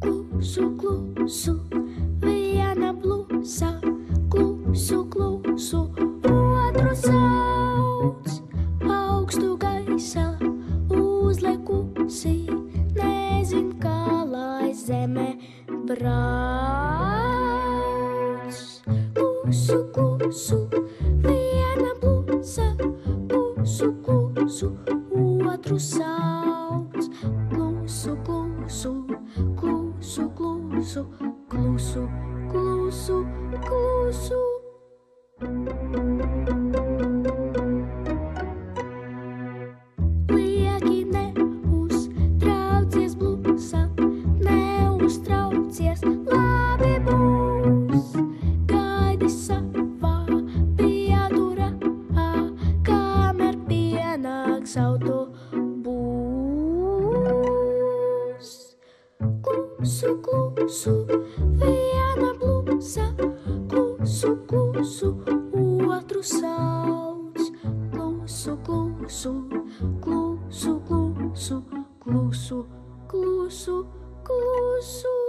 Klusu, klusu, viena blusa, klusu, klusu, otru sauc. Augstu gaisā uzlekusi, nezin, kā lai zeme brauc. Klusu, klusu, viena blusa, klusu, klusu, otru sauc. Klusu, klusu, klusu, klusu, klusu, klusu, klusu. Lieki neuztraucies, blusa, neuztraucies, labi būs. Gaidi savā pieturā, kamēr pienāks autobūs. Klusu, klusu, viena blusa, klusu, klusu, otru sauc. Klusu, klusu, klusu, klusu, klusu, klusu, klusu.